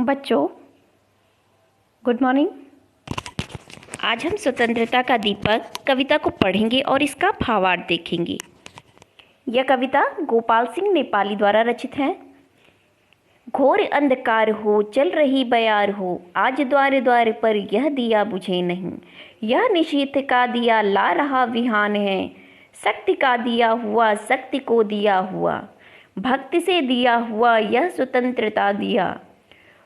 बच्चों, good morning. आज हम स्वतंत्रता का दीपक कविता को पढ़ेंगे और इसका भावार्थ देखेंगे। यह कविता गोपाल सिंह नेपाली द्वारा रचित है। घोर अंधकार हो, चल रही बयार हो, आज द्वार द्वार पर यह दिया बुझे नहीं। यह निशीथ का दिया ला रहा विहान है, शक्ति का दिया हुआ शक्ति को दिया हुआ, भक्ति से दिया हुआ यह स्वतंत्रता दिया।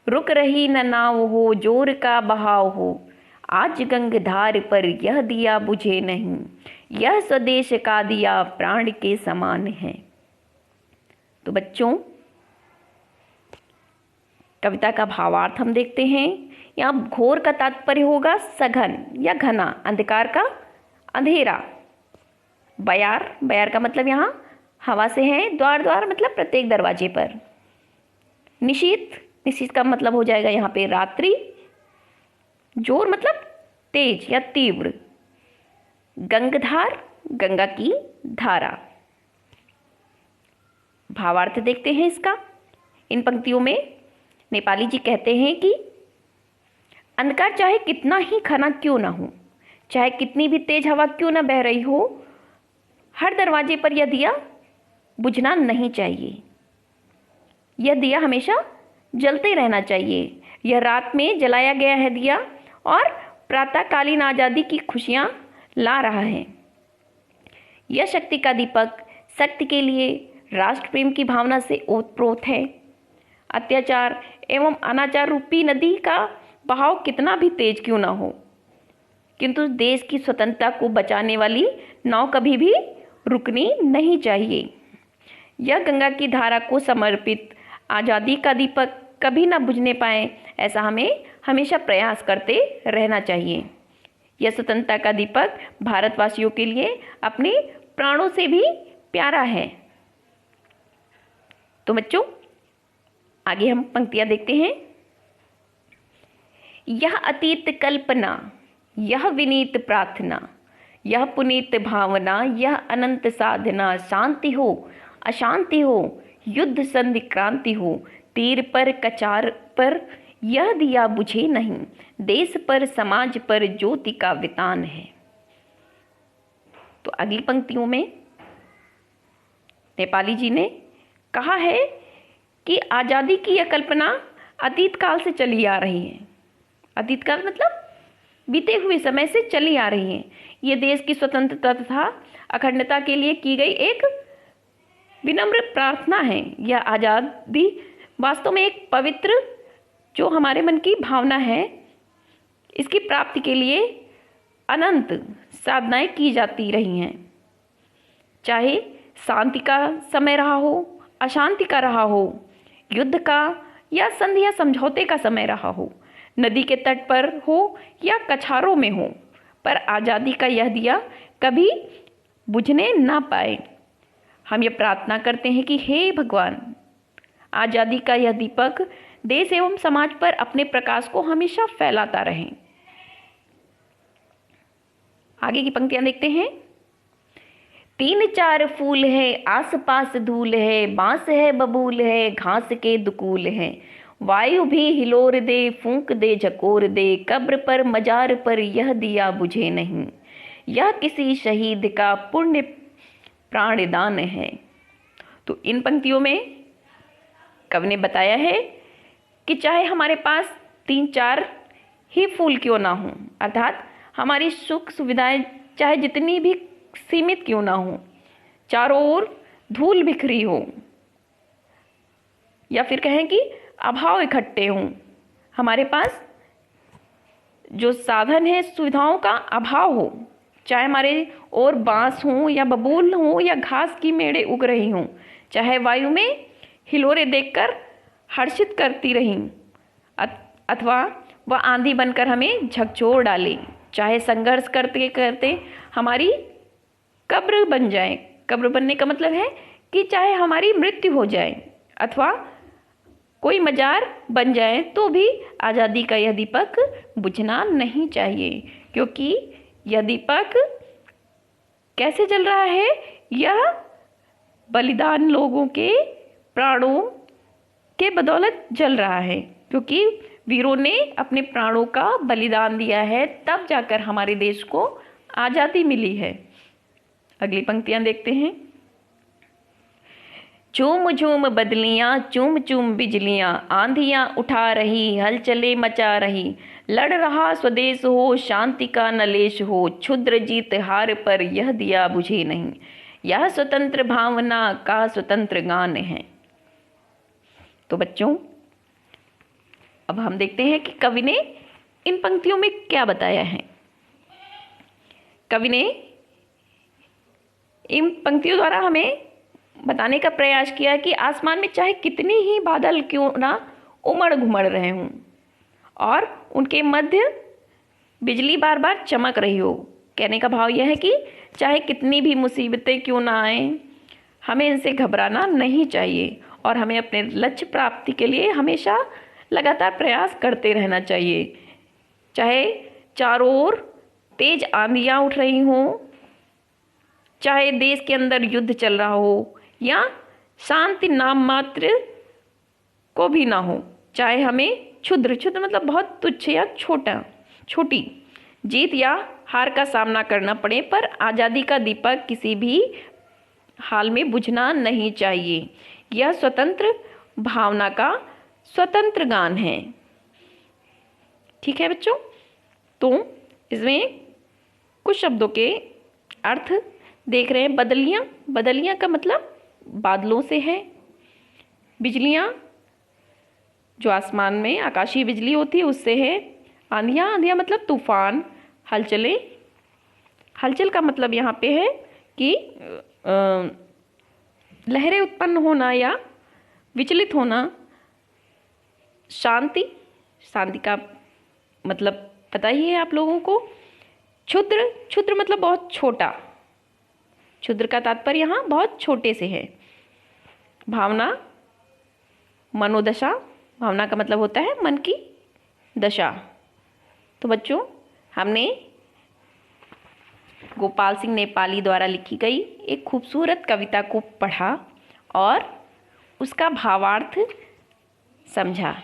रुक रही न नाव हो, जोर का बहाव हो, आज गंगधार पर यह दिया बुझे नहीं। यह स्वदेश का दिया प्राण के समान है। तो बच्चों, कविता का भावार्थ हम देखते हैं। यहाँ घोर का तात्पर्य होगा सघन या घना, अंधकार का अंधेरा। बयार, बयार का मतलब यहाँ हवा से है। द्वार, द्वार मतलब प्रत्येक दरवाजे पर। निशीथ, निशीथ का मतलब हो जाएगा यहाँ पे रात्रि। जोर मतलब तेज या तीव्र। गंगधार, गंगा की धारा। भावार्थ देखते हैं इसका। इन पंक्तियों में नेपाली जी कहते हैं कि अंधकार चाहे कितना ही घना क्यों ना हो, चाहे कितनी भी तेज हवा क्यों ना बह रही हो, हर दरवाजे पर यह दिया बुझना नहीं चाहिए। यह दिया हमेशा जलते रहना चाहिए। यह रात में जलाया गया है दिया और प्रातःकालीन आज़ादी की खुशियाँ ला रहा है। यह शक्ति का दीपक शक्ति के लिए राष्ट्र प्रेम की भावना से ओतप्रोत है। अत्याचार एवं अनाचार रूपी नदी का बहाव कितना भी तेज क्यों ना हो, किंतु देश की स्वतंत्रता को बचाने वाली नाव कभी भी रुकनी नहीं चाहिए। यह गंगा की धारा को समर्पित आज़ादी का दीपक कभी ना बुझने पाए, ऐसा हमें हमेशा प्रयास करते रहना चाहिए। यह स्वतंत्रता का दीपक भारतवासियों के लिए अपने प्राणों से भी प्यारा है। तो बच्चों, आगे हम पंक्तियां देखते हैं। यह अतीत कल्पना, यह विनीत प्रार्थना, यह पुनीत भावना, यह अनंत साधना। शांति हो अशांति हो, युद्ध संधि क्रांति हो, तीर पर कचार पर यह दिया बुझे नहीं। देश पर समाज पर ज्योति का वितान है। तो अगली पंक्तियों में नेपाली जी ने कहा है कि आज़ादी की यह कल्पना अतीत काल से चली आ रही है। अतीत काल मतलब बीते हुए समय से चली आ रही है। ये देश की स्वतंत्रता तथा अखंडता के लिए की गई एक विनम्र प्रार्थना है। यह आज़ादी वास्तव में एक पवित्र, जो हमारे मन की भावना है, इसकी प्राप्ति के लिए अनंत साधनाएं की जाती रही हैं। चाहे शांति का समय रहा हो, अशांति का रहा हो, युद्ध का या संधि या समझौते का समय रहा हो, नदी के तट पर हो या कछारों में हो, पर आज़ादी का यह दिया कभी बुझने ना पाए। हम ये प्रार्थना करते हैं कि हे भगवान, आज़ादी का यह दीपक देश एवं समाज पर अपने प्रकाश को हमेशा फैलाता रहे। आगे की पंक्तियां देखते हैं। तीन चार फूल है, आस पास धूल है, बांस है बबूल है, घास के दुकूल है, वायु भी हिलोर दे, फूंक दे झकोर दे, कब्र पर मजार पर यह दिया बुझे नहीं। यह किसी शहीद का पुण्य प्राणदान है। तो इन पंक्तियों में कवि ने बताया है कि चाहे हमारे पास तीन चार ही फूल क्यों ना हो, अर्थात हमारी सुख सुविधाएं चाहे जितनी भी सीमित क्यों ना हो, चारों ओर धूल बिखरी हो, या फिर कहें कि अभाव इकट्ठे हों, हमारे पास जो साधन है सुविधाओं का अभाव हो, चाहे हमारे और बांस हों या बबूल हों या घास की मेड़े उग रही हों, चाहे वायु में हिलोरे देखकर हर्षित करती रहीं, अथवा वह आंधी बनकर हमें झकझोर डाले, चाहे संघर्ष करते करते हमारी कब्र बन जाए। कब्र बनने का मतलब है कि चाहे हमारी मृत्यु हो जाए अथवा कोई मजार बन जाए, तो भी आज़ादी का यह दीपक बुझना नहीं चाहिए। क्योंकि यह दीपक कैसे जल रहा है? यह बलिदान लोगों के प्राणों के बदौलत जल रहा है। क्योंकि वीरों ने अपने प्राणों का बलिदान दिया है, तब जाकर हमारे देश को आज़ादी मिली है। अगली पंक्तियां देखते हैं। झूम झूम बदलियां, चूम चूम बिजलियां, आंधियां उठा रही, हलचले मचा रही, लड़ रहा स्वदेश हो, शांति का नलेश हो, क्षुद्र जीत हार पर यह दिया बुझे नहीं, यह स्वतंत्र भावना का स्वतंत्र गान है। तो बच्चों, अब हम देखते हैं कि कवि ने इन पंक्तियों में क्या बताया है। कवि ने इन पंक्तियों द्वारा हमें बताने का प्रयास किया कि आसमान में चाहे कितनी ही बादल क्यों ना उमड़ घुमड़ रहे हों और उनके मध्य बिजली बार बार चमक रही हो, कहने का भाव यह है कि चाहे कितनी भी मुसीबतें क्यों ना आए, हमें इनसे घबराना नहीं चाहिए और हमें अपने लक्ष्य प्राप्ति के लिए हमेशा लगातार प्रयास करते रहना चाहिए। चाहे चारों ओर तेज आंधियाँ उठ रही हों, चाहे देश के अंदर युद्ध चल रहा हो या शांति नाम मात्र को भी ना हो, चाहे हमें क्षुद्र मतलब बहुत तुच्छ या छोटी जीत या हार का सामना करना पड़े, पर आज़ादी का दीपक किसी भी हाल में बुझना नहीं चाहिए। यह स्वतंत्र भावना का स्वतंत्र गान है। ठीक है बच्चों, तो इसमें कुछ शब्दों के अर्थ देख रहे हैं। बदलियाँ का मतलब बादलों से है। बिजलियाँ जो आसमान में आकाशीय बिजली होती है उससे है। आंधियाँ मतलब तूफान। हलचल का मतलब यहाँ पे है कि लहरें उत्पन्न होना या विचलित होना। शांति का मतलब पता ही है आप लोगों को। क्षुद्र मतलब बहुत छोटा। क्षुद्र का तात्पर्य यहाँ बहुत छोटे से है। भावना, मनोदशा। भावना का मतलब होता है मन की दशा। तो बच्चों, हमने गोपाल सिंह नेपाली द्वारा लिखी गई एक खूबसूरत कविता को पढ़ा और उसका भावार्थ समझा।